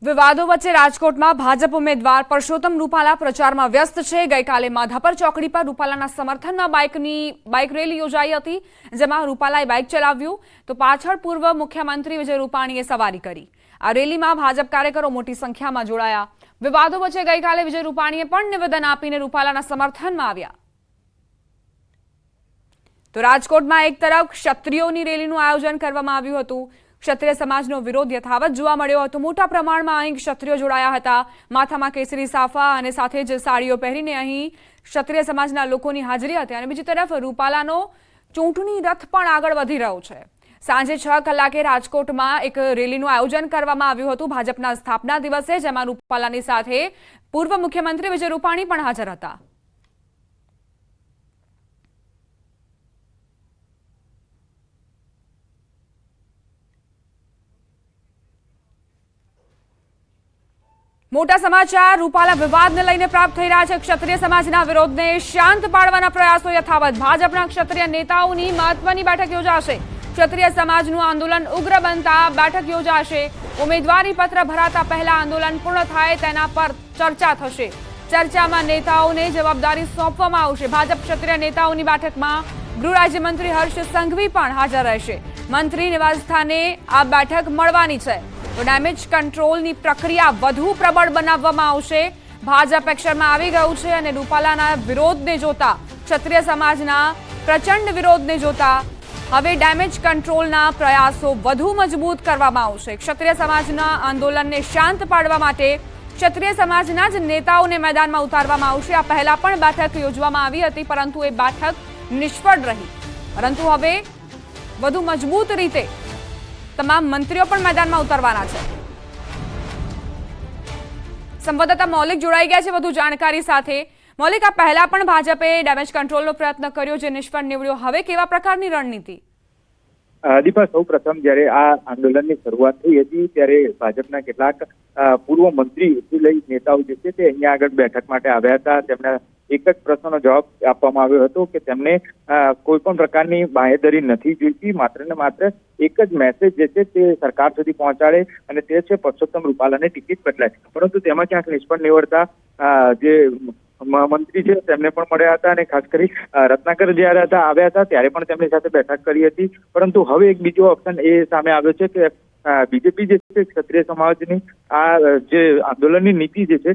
વિવાદો વચ્ચે રાજકોટમાં ભાજપ ઉમેદવાર પરસોત્તમ રૂપાલા પ્રચારમાં વ્યસ્ત છે। ગઈકાલે માધાપર ચોકડી પર રૂપાલાના સમર્થનમાં બાઇક રેલી યોજાઈ હતી, જેમાં રૂપાલાએ બાઇક ચલાવ્યું તો પાછળ પૂર્વ મુખ્યમંત્રી વિજય રૂપાણીએ સવારી કરી। આ રેલીમાં ભાજપ કાર્યકરો મોટી સંખ્યામાં જોડાયા। વિવાદો વચ્ચે ગઈકાલે વિજય રૂપાણીએ પણ નિવેદન આપીને રૂપાલાના સમર્થનમાં આવ્યા। તો રાજકોટમાં એક તરફ ક્ષત્રિયોની રેલીનું આયોજન કરવામાં આવ્યું હતું। ક્ષત્રિય સમાજનો વિરોધ યથાવત જોવા મળ્યો હતો। મોટા પ્રમાણમાં અહીં ક્ષત્રિયો જોડાયા હતા। માથામાં કેસરી સાફા અને સાથે જ સાડીઓ પહેરીને અહીં ક્ષત્રિય સમાજના લોકોની હાજરી હતી। અને બીજી તરફ રૂપાલાનો ચૂંટણી રથ પણ આગળ વધી રહ્યો છે। સાંજે 6 કલાકે રાજકોટમાં એક રેલીનું આયોજન કરવામાં આવ્યું હતું ભાજપના સ્થાપના દિવસે, જેમાં રૂપાલાની સાથે પૂર્વ મુખ્યમંત્રી વિજય રૂપાણી પણ હાજર હતા। મોટા સમાચાર રૂપાલા વિવાદને લઈને પ્રાપ્ત થઈ રહ્યા છે। ક્ષત્રિય સમાજના વિરોધને શાંત પાડવાના પ્રયાસો યથાવત। ભાજપના ક્ષત્રિય નેતાઓની મહત્વની બેઠક યોજાશે। ક્ષત્રિય સમાજનું આંદોલન ઉગ્ર બનતા બેઠક યોજાશે। ઉમેદવારી પત્ર ભરાતા પહેલા આંદોલન પૂર્ણ થાય તેના પર ચર્ચા થશે। ચર્ચામાં નેતાઓને જવાબદારી સોંપવામાં આવશે। ભાજપ ક્ષત્રિય નેતાઓની બેઠકમાં ગૃહ રાજ્યમંત્રી હર્ષ સંઘવી પણ હાજર રહેશે। મંત્રી નિવાસસ્થાને આ બેઠક મળવાની છે। તો ડેમેજ કંટ્રોલની પ્રક્રિયા વધુ પ્રબળ બનાવવામાં આવશે। ભાજપ એક્શનમાં આવી ગયું છે અને રૂપાલાના વિરોધને જોતા, ક્ષત્રિય સમાજના પ્રચંડ વિરોધને જોતા હવે ડેમેજ કંટ્રોલના પ્રયાસો વધુ મજબૂત કરવામાં આવશે। ક્ષત્રિય સમાજના આંદોલનને શાંત પાડવા માટે ક્ષત્રિય સમાજના જ નેતાઓને મેદાનમાં ઉતારવામાં આવશે। આ પહેલા પણ બેઠક યોજવામાં આવી હતી, પરંતુ એ બેઠક નિષ્ફળ રહી। પરંતુ હવે વધુ મજબૂત રીતે તમામ મંત્રીઓ પણ મેદાનમાં ઉતરવાના છે। સંવાદદાતા મૌલિક જોડાઈ ગયા છે વધુ જાણકારી સાથે। મૌલિક, આ પહેલા પણ ભાજપે ડેમેજ કંટ્રોલનો પ્રયત્ન કર્યો, જે નિષ્ફળ નીવડ્યો। હવે કેવા પ્રકારની રણનીતિ? દીપા, સૌ પ્રથમ જયારે આ આંદોલનની શરૂઆત થઈ હતી ત્યારે ભાજપના કેટલાક પૂર્વ મંત્રી લઈ નેતાઓ જે છે તે અહીંયા આગળ બેઠક માટે આવ્યા હતા। તેમના એક જ પ્રશ્નનો જવાબ આપવામાં આવ્યો હતો કે તેમને કોઈ પણ પ્રકારની બાંહેધરી નથી જોઈતી, માત્ર ને માત્ર એક જ મેસેજ જે છે તે સરકાર સુધી પહોંચાડે અને તે છે પરસોત્તમ રૂપાલાને ટિકિટ બદલાય। પરંતુ તેમાં ક્યાંક નિષ્ફળ નીવડતા જે મંત્રી છે તેમને પણ મળ્યા હતા અને ખાસ કરી રત્નાકર જયારે આવ્યા હતા ત્યારે પણ તેમની સાથે બેઠક કરી હતી। પરંતુ હવે એક બીજો ઓપ્શન એ સામે આવ્યો છે કે બીજેપી જે છે ક્ષત્રિય સમાજની આ જે આંદોલનની નીતિ જે છે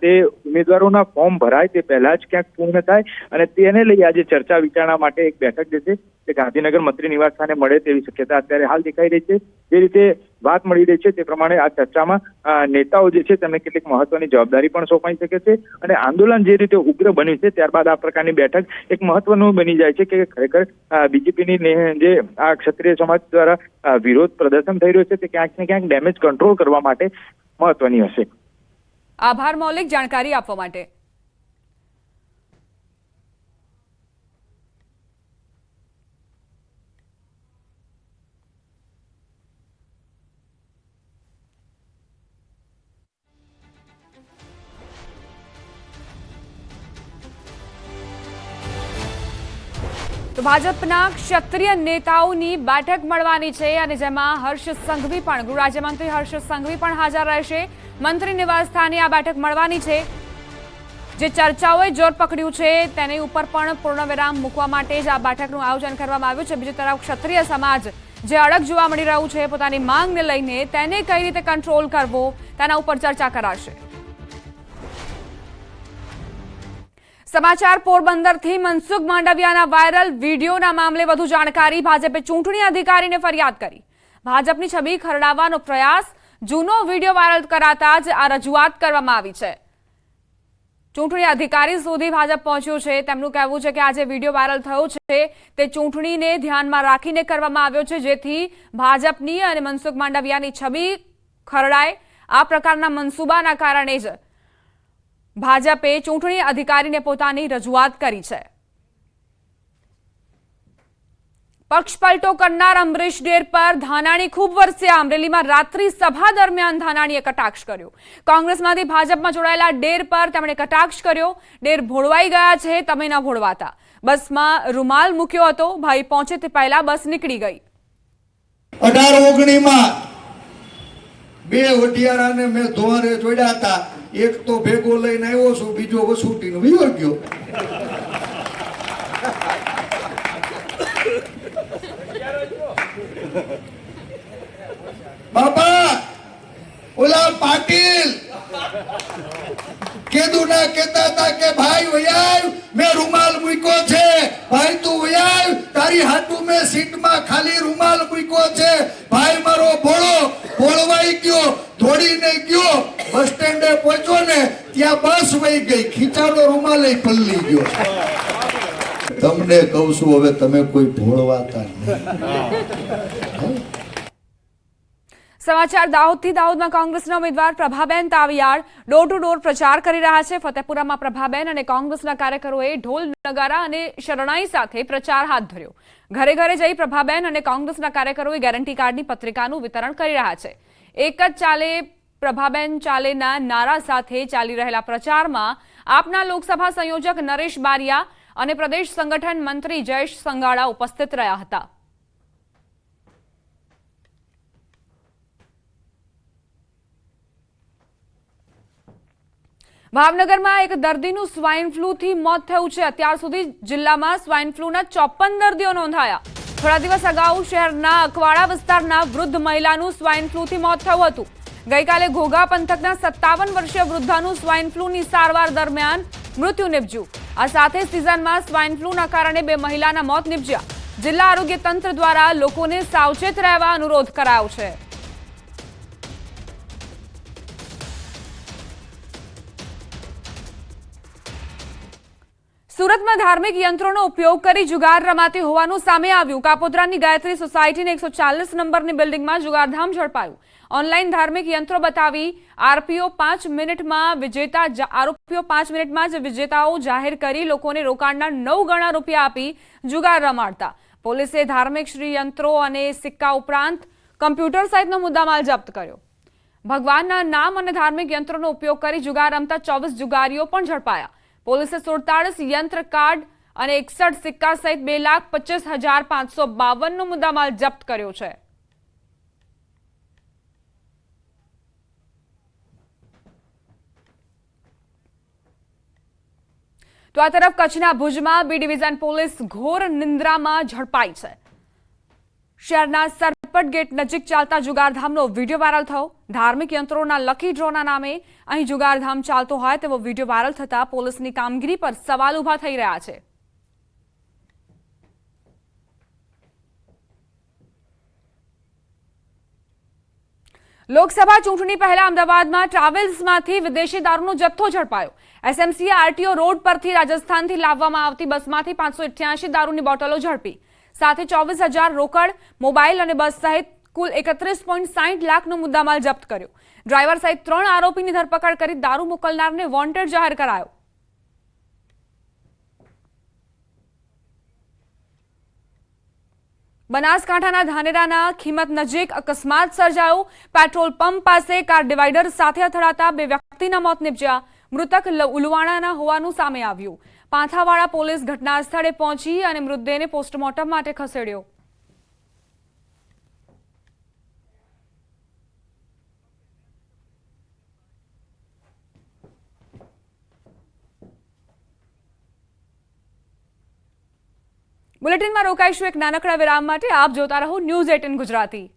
તે ઉમેદવારોના ફોર્મ ભરાય તે પહેલા જ ક્યાંક પૂર્ણ થાય અને તેને લઈ આજે ચર્ચા વિચારણા માટે એક બેઠક જે છે તે ગાંધીનગર મંત્રી નિવાસ સ્થાને મળે તેવી શક્યતા અત્યારે હાલ દેખાઈ રહી છે। જે રીતે વાત મળી રહી છે તે પ્રમાણે આ ચર્ચામાં નેતાઓ જે છે તેમને કેટલીક મહત્વની જવાબદારી પણ સોંપાઈ શકે છે અને આંદોલન જે રીતે ઉગ્ર બન્યું છે ત્યારબાદ આ પ્રકારની બેઠક એક મહત્વનું બની જાય છે કે ખરેખર બીજેપીની જે આ ક્ષત્રિય સમાજ દ્વારા વિરોધ પ્રદર્શન થઈ રહ્યું છે તે ક્યાંક ને ક્યાંક ડેમેજ કંટ્રોલ કરવા માટે મહત્વની હશે। આભાર મૌલિક, જાણકારી આપવા માટે। તો ભાજપના ક્ષત્રિય નેતાઓની બેઠક મળવાની છે અને જેમાં હર્ષ સંઘવી પણ, ગૃહ રાજ્યમંત્રી હર્ષ સંઘવી પણ હાજર રહેશે। મંત્રી નિવાસ સ્થાને આ બેઠક મળવાની છે। જે ચર્ચાઓએ જોર પકડ્યું છે તેની ઉપર પણ પૂર્ણવિરામ મૂકવા માટે જ આ બેઠકનું આયોજન કરવામાં આવ્યું છે। બીજી તરફ ક્ષત્રિય સમાજ જે અડગ જોવા મળી રહ્યું છે પોતાની માંગને લઈને, તેને કઈ રીતે કંટ્રોલ કરવો તેના ઉપર ચર્ચા કરાશે। સમાચાર પોરબંદરથી મનસુખ માંડવિયાના વાયરલ વિડીયોના મામલે વધુ જાણકારી। ભાજપે ચૂંટણી અધિકારીને ફરિયાદ કરી। ભાજપની છબી ખરડાવવાનો પ્રયાસ। જૂનો વિડીયો વાયરલ કરાતા જ આ રજૂઆત કરવામાં આવી છે। ચૂંટણી અધિકારી સુધી ભાજપ પહોંચ્યું છે। તેમનું કહેવું છે કે આ જે વિડીયો વાયરલ થયો છે તે ચૂંટણીને ધ્યાનમાં રાખીને કરવામાં આવ્યો છે, જેથી ભાજપની અને મનસુખ માંડવિયાની છબી ખરડાય। આ પ્રકારના મનસૂબાના કારણે જ ભાજપે ચૂંટણી અધિકારીને પોતાની રજૂઆત કરી છે। પક્ષપલટો કરનાર અમરીશ ડેર પર ધાનાણી ખૂબ વરસ્યા। અમરેલીમાં રાત્રિ સભા દરમિયાન ધાનાણીએ કટાક્ષ કર્યો। કોંગ્રેસમાંથી ભાજપમાં જોડાયેલા ડેર પર તેમણે કટાક્ષ કર્યો। ડેર ભોળવાઈ ગયા છે, તમે ન ભોળવાતા। બસમાં રૂમાલ મૂક્યો હતો, ભાઈ પહોંચે તે પહેલા બસ નીકળી ગઈ। 18-19 માં બે વઢિયારાને મેં ધોવારે જોડ્યા હતા, એક તો ભેગો લઈને આવ્યો છું, બીજો વસૂટીનો વિયો ગયો. બાપા ઓલા પાટીલ કેદું ના કહેતા હતા કે ભાઈ વયાવ મેં રૂમાલ મૂક્યો છે, ભાઈ તું વયાવ તારી હાટુ મેં સીટમાં ખાલી રૂમાલ મૂક્યો છે. ભાઈ મારો ભોળવાઈ ગયો, દોડીને ગયો, બસ સ્ટેન્ડે પહોંચ્યો ને ત્યાં બસ વહી ગઈ, ખીચાનો રૂમાલ પલળી ગયો. તમને કહું છું હવે તમે કોઈ ભોળવાતા નહીં. સમાચાર દાહોદથી. દાહોદમાં કોંગ્રેસના ઉમેદવાર Prabhaben Taviyad door to door પ્રચાર કરી રહ્યા છે. ફતેપુરામાં પ્રભાબેન અને કોંગ્રેસના કાર્યકરોએ ઢોલ નગારા અને શરણાઈ સાથે પ્રચાર હાથ ધર્યો. ઘરે ઘરે જઈ પ્રભાબેન અને કોંગ્રેસના કાર્યકરોએ ગેરંટી કાર્ડની પત્રિકાનું વિતરણ કરી રહ્યા છે. એક જ ચાલે પ્રભાબેન ચાલેના નારા સાથે ચાલી રહેલા પ્રચારમાં આપના લોકસભા સંયોજક નરેશ બારિયા અને પ્રદેશ સંગઠન મંત્રી જયેશ સંઘાડા ઉપસ્થિત રહ્યા હતા. ભાવનગરમાં એક દર્દીનું સ્વાઇન ફ્લૂથી મોત થયું છે. અત્યાર સુધી જિલ્લામાં સ્વાઇન ફ્લૂના 54 દર્દીઓ નોંધાયા. થોડા દિવસ અગાઉ શહેરના અકવાડા વિસ્તારના વૃદ્ધ મહિલાનું સ્વાઇન ફ્લૂથી મોત થયું હતું. ગઈકાલે ઘોઘા પંથકના 57 વર્ષીય વૃદ્ધાનું સ્વાઇન ફ્લૂની સારવાર દરમિયાન મૃત્યુ નિપજ્યું. આ સાથે સિઝનમાં સ્વાઇન ફ્લૂના કારણે 2 મહિલાના મોત નિપજ્યા. જિલ્લા આરોગ્ય તંત્ર દ્વારા લોકોને સાવચેત રહેવા અનુરોધ કરાયો છે. સુરતમાં ધાર્મિક યંત્રોનો ઉપયોગ કરી જુગાર રમાતી હોવાનું સામે આવ્યું. કાપોદ્રાની ગાયત્રી સોસાયટીની 140 નંબરની બિલ્ડિંગમાં જુગારધામ ઝડપાયું. ઓનલાઈન ધાર્મિક યંત્રો બતાવી આરોપીઓ 5 મિનિટમાં જ વિજેતાઓ જાહેર કરી લોકોને રોકાણના 9 ગણા રૂપિયા આપી જુગાર રમાડતા. પોલીસે ધાર્મિક શ્રી યંત્રો અને સિક્કા ઉપરાંત કમ્પ્યુટર સહિતનો મુદ્દામાલ જપ્ત કર્યો. ભગવાનના નામ અને ધાર્મિક યંત્રોનો ઉપયોગ કરી જુગાર રમતા 24 જુગારીઓ પણ ઝડપાયા. પોલીસે 47 યંત્ર કાર્ડ અને 61 સિક્કા સહિત 2,25,552 નો મુદ્દામાલ જપ્ત કર્યો છે. તો આ તરફ કચ્છના ભુજમાં બી ડિવિઝન પોલીસ ઘોર નિંદ્રામાં ઝડપાઈ છે. શહેરના સરપટ ગેટ નજીક ચાલતા જુગારધામનો વિડીયો વાયરલ થયો. ધાર્મિક યંત્રોના લકી ડ્રોના નામે અહીં જુગારધામ ચાલતો હોય તેવો વિડીયો વાયરલ થતા પોલીસની કામગીરી પર સવાલ ઉભા થઈ રહ્યા છે. લોકસભા ચૂંટણી પહેલા અમદાવાદમાં ટ્રાવેલ્સમાંથી વિદેશી દારૂનો જથ્થો ઝડપાયો. એસએમસીએ આરટીઓ રોડ પરથી રાજસ્થાનથી લાવવામાં આવતી બસમાંથી 588 દારૂની બોટલો ઝડપી. સાથે 24,000 રોકડ, મોબાઈલ અને બસ સહિત કુલ 31.60 લાખનો મુદ્દામાલ જપ્ત કર્યો. ડ્રાઈવર સહિત 3 આરોપીની ધરપકડ કરી દારૂ મોકલનારને વોન્ટેડ જાહેર કરાયો. બનાસકાંઠાના ધાનેરાના ખીમત નજીક અકસ્માત સર્જાયો. પેટ્રોલ પંપ પાસે કાર ડિવાઈડર સાથે અથડાતા 2 વ્યક્તિના મોત નિપજ્યા. મૃતક ઉલુવાણાના હોવાનું સામે આવ્યું. પાંથાવાડા પોલીસ ઘટના સ્થળે પહોંચી અને મૃતદેહને પોસ્ટમોર્ટમ માટે ખસેડ્યો. બુલેટિનમાં રોકાઈશું એક નાનકડા વિરામ માટે. આપ જોતા રહો news 18 Gujarati.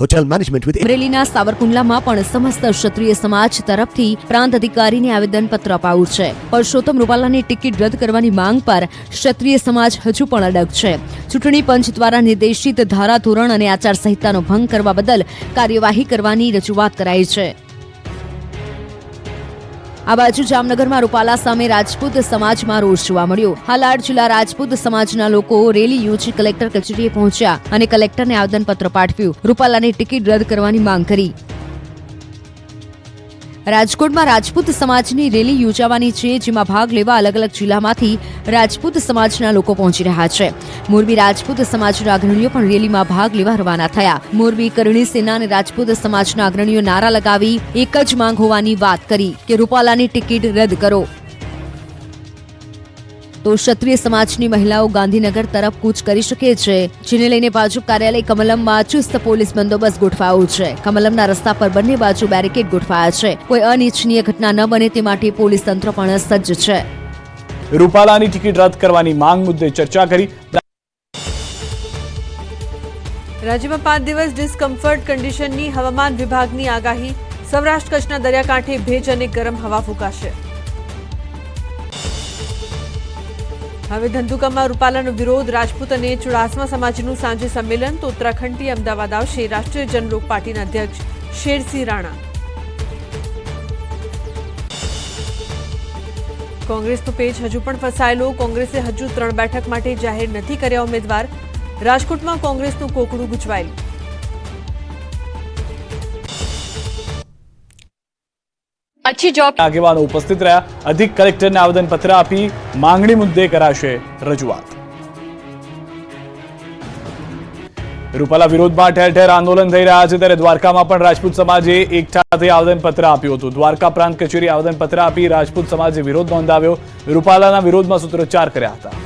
Hotel management with અમરેલીના સાવરકુંડલામાં પણ સમસ્ત ક્ષત્રિય સમાજ તરફથી પ્રાંત અધિકારીને આવેદનપત્ર અપાયું છે. પરસોત્તમ રૂપાલાની ટિકિટ રદ કરવાની માંગ પર ક્ષત્રિય સમાજ હજુ પણ અડગ છે. ચૂંટણી પંચ દ્વારા નિર્દેશિત ધારાધોરણ અને આચારસંહિતાનો ભંગ કરવા બદલ કાર્યવાહી કરવાની રજૂઆત કરાઈ છે. આ બાજુ જામનગરમાં રૂપાલા સામે રાજપૂત સમાજમાં રોષ જોવા મળ્યો. હાલાર જિલ્લા રાજપૂત સમાજના લોકો રેલી યોજી કલેક્ટર કચેરીએ પહોંચ્યા અને કલેક્ટરને આવેદનપત્ર પાઠવ્યું. રૂપાલાની ટિકિટ રદ કરવાની માંગ કરી. રાજકોટમાં રાજપૂત સમાજની રેલી યોજાવાની છે, જેમાં ભાગ લેવા અલગ અલગ જિલ્લામાંથી રાજપૂત સમાજના લોકો પહોંચી રહ્યા છે. મોરબી રાજપૂત સમાજના અગ્રણીઓ પણ રેલીમાં ભાગ લેવા રવાના થયા. મોરબી કરણી સેના અને રાજપૂત સમાજના અગ્રણીઓ નારા લગાવી એક જ માંગ હોવાની વાત કરી કે રૂપાલાની ટિકિટ રદ કરો. તો ક્ષત્રિય સમાજની મહિલાઓ ગાંધીનગર તરફ કૂચ કરી શકે છે, જેને લઈને ભાજપ કાર્યાલય કમલમમાં ચુસ્ત પોલીસ બંદોબસ્ત ગોઠવાયો છે. કમલમના રસ્તા પર બંને બાજુ બેરિકેડ ગોઠવાયા છે. કોઈ અનિચ્છનીય ઘટના ન બને તે માટે પોલીસ તંત્ર પણ સજ્જ છે. રૂપાલાની ટિકિટ રદ કરવાની માંગ મુદ્દે ચર્ચા કરી. રાજ્યમાં 5 દિવસ ડિસ્કમ્ફર્ટ કન્ડિશનની હવામાન વિભાગની આગાહી. સૌરાષ્ટ્ર કચ્છના દરિયાકાંઠે ભેજ અને ગરમ હવા ફૂંકાશે. હવે ધંધુકામાં રૂપાલાનો વિરોધ. રાજપૂત અને ચુડાસમા સમાજનું સાંજે સંમેલન. તો ઉત્તરાખંડથી અમદાવાદ આવશે રાષ્ટ્રીય જનલોક પાર્ટીના અધ્યક્ષ શેરસિંહ રાણા. કોંગ્રેસનો પેજ હજુ પણ ફસાયેલો. કોંગ્રેસે હજુ 3 બેઠક માટે જાહેર નથી કર્યા ઉમેદવાર. રાજકોટમાં કોંગ્રેસનું કોકડું ગૂંચવાયેલું. આગેવાનો ઉપસ્થિત રહ્યા. અધિક કલેક્ટરને આવેદનપત્ર આપી માંગણી મુદ્દે કરાશે રજૂઆત. રૂપાલા વિરોધમાં ઠેર ઠેર આંદોલન થઈ રહ્યા છે, ત્યારે દ્વારકામાં પણ રાજપૂત સમાજે એકઠા થઈ આવેદનપત્ર આપ્યું હતું. દ્વારકા પ્રાંત કચેરી આવેદનપત્ર આપી રાજપૂત સમાજે વિરોધ નોંધાવ્યો. રૂપાલાના વિરોધમાં સૂત્રોચ્ચાર કર્યા હતા.